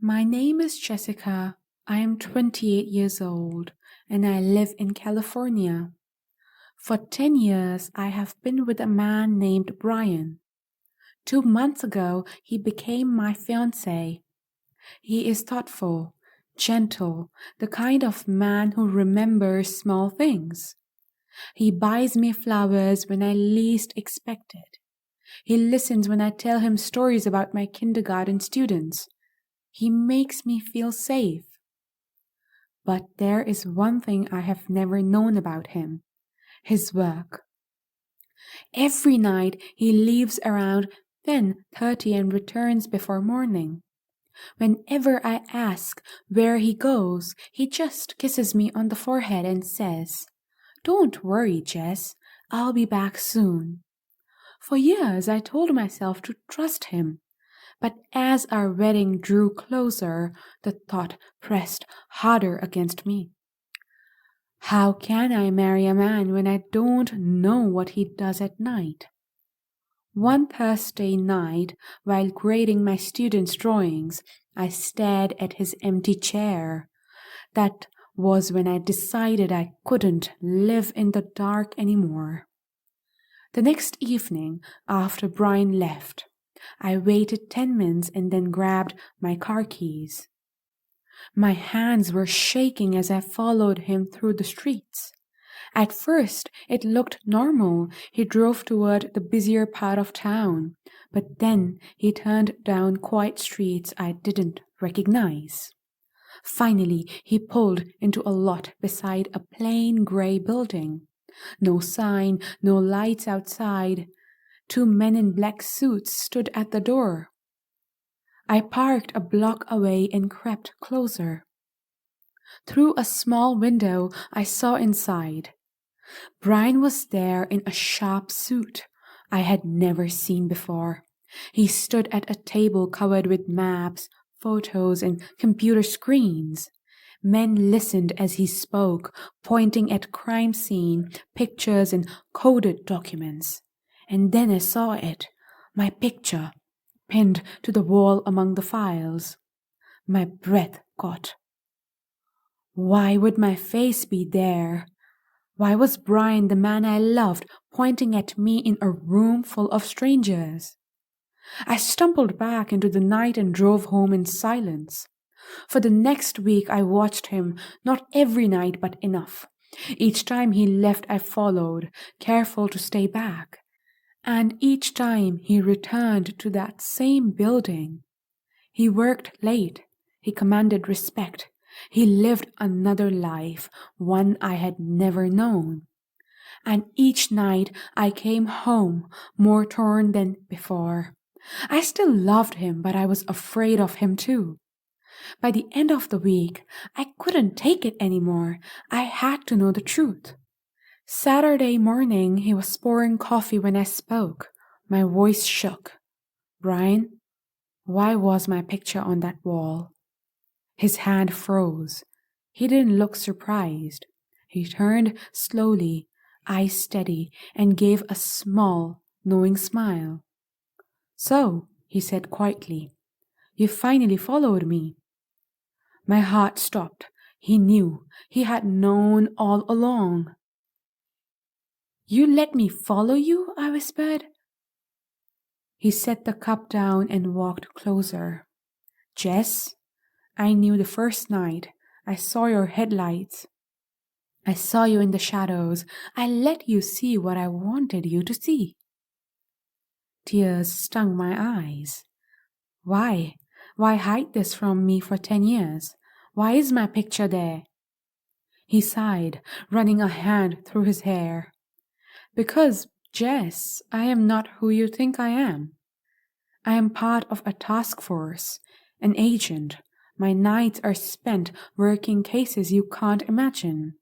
My name is Jessica. I am 28 years old and I live in California. For 10 years, I have been with a man named Brian. 2 months ago, he became my fiancé. He is thoughtful, gentle, the kind of man who remembers small things. He buys me flowers when I least expect it. He listens when I tell him stories about my kindergarten students. He makes me feel safe. But there is one thing I have never known about him: his work. Every night he leaves around 10:30 and returns before morning. Whenever I ask where he goes, he just kisses me on the forehead and says, "Don't worry, Jess, I'll be back soon." For years I told myself to trust him, but as our wedding drew closer, the thought pressed harder against me. How can I marry a man when I don't know what he does at night? One Thursday night, while grading my students' drawings, I stared at his empty chair. That was when I decided I couldn't live in the dark anymore. The next evening, after Brian left, I waited 10 minutes and then grabbed my car keys. My hands were shaking as I followed him through the streets. At first, it looked normal. He drove toward the busier part of town, but then he turned down quiet streets I didn't recognize. Finally, he pulled into a lot beside a plain gray building. No sign, no lights outside. 2 men in black suits stood at the door. I parked a block away and crept closer. Through a small window, I saw inside. Brian was there in a sharp suit I had never seen before. He stood at a table covered with maps, photos, and computer screens. Men listened as he spoke, pointing at crime scene, pictures, and coded documents. And then I saw it, my picture, pinned to the wall among the files. My breath caught. Why would my face be there? Why was Brian, the man I loved, pointing at me in a room full of strangers? I stumbled back into the night and drove home in silence. For the next week I watched him, not every night but enough. Each time he left I followed, careful to stay back. And each time he returned to that same building. He worked late. He commanded respect. He lived another life, one I had never known. And each night I came home more torn than before. I still loved him, but I was afraid of him too. By the end of the week, I couldn't take it anymore. I had to know the truth. Saturday morning, he was pouring coffee when I spoke. My voice shook. "Brian, why was my picture on that wall?" His hand froze. He didn't look surprised. He turned slowly, eyes steady, and gave a small, knowing smile. "So," he said quietly, "you finally followed me." My heart stopped. He knew. He had known all along. "You let me follow you?" I whispered. He set the cup down and walked closer. "Jess, I knew the first night. I saw your headlights. I saw you in the shadows. I let you see what I wanted you to see." Tears stung my eyes. Why? Why hide this from me for 10 years? Why is my picture there? He sighed, running a hand through his hair. "Because, Jess, I am not who you think I am. I am part of a task force, an agent. My nights are spent working cases you can't imagine.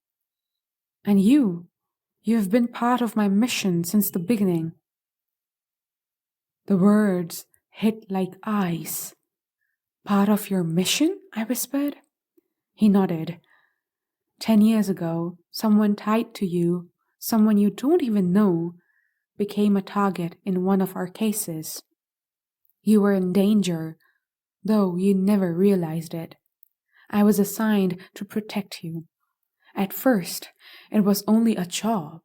And you've been part of my mission since the beginning." The words hit like ice. "Part of your mission?" I whispered. He nodded. 10 years ago, someone tied to you, someone you don't even know, became a target in one of our cases. You were in danger, though you never realized it. I was assigned to protect you. At first, it was only a job,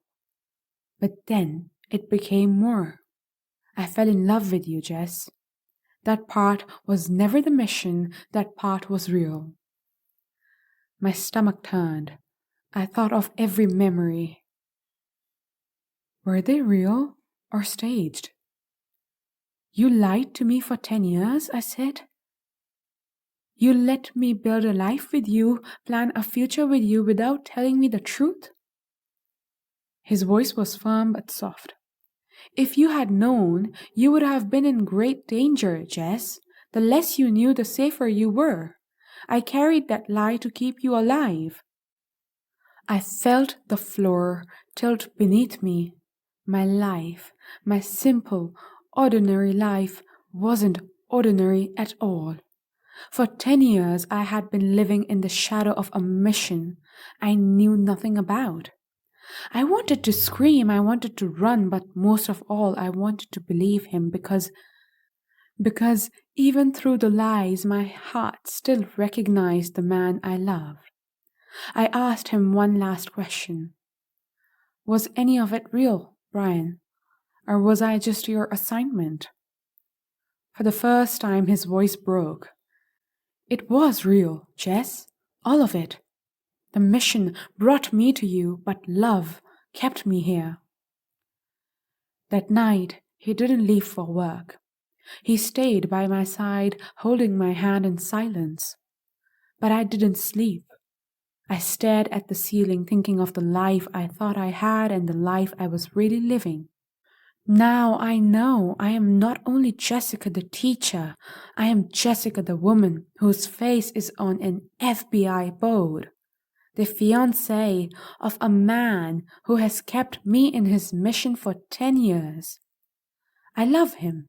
but then it became more. I fell in love with you, Jess. That part was never the mission, that part was real. My stomach turned. I thought of every memory. Were they real or staged? You lied to me for 10 years, I said. You let me build a life with you, plan a future with you without telling me the truth? His voice was firm but soft. If you had known, you would have been in great danger, Jess. The less you knew, the safer you were. I carried that lie to keep you alive. I felt the floor tilt beneath me. My life, my simple, ordinary life, wasn't ordinary at all. For 10 years, I had been living in the shadow of a mission I knew nothing about. I wanted to scream, I wanted to run, but most of all, I wanted to believe him because even through the lies, my heart still recognized the man I loved. I asked him one last question. Was any of it real, Brian? Or was I just your assignment? For the first time, his voice broke. It was real, Jess. All of it. The mission brought me to you, but love kept me here. That night, he didn't leave for work. He stayed by my side, holding my hand in silence. But I didn't sleep. I stared at the ceiling, thinking of the life I thought I had and the life I was really living. Now I know I am not only Jessica the teacher, I am Jessica the woman whose face is on an FBI board, the fiancé of a man who has kept me in his mission for 10 years. I love him.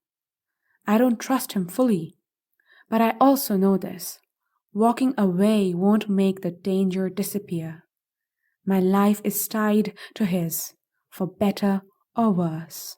I don't trust him fully, but I also know this. Walking away won't make the danger disappear. My life is tied to his, for better or worse.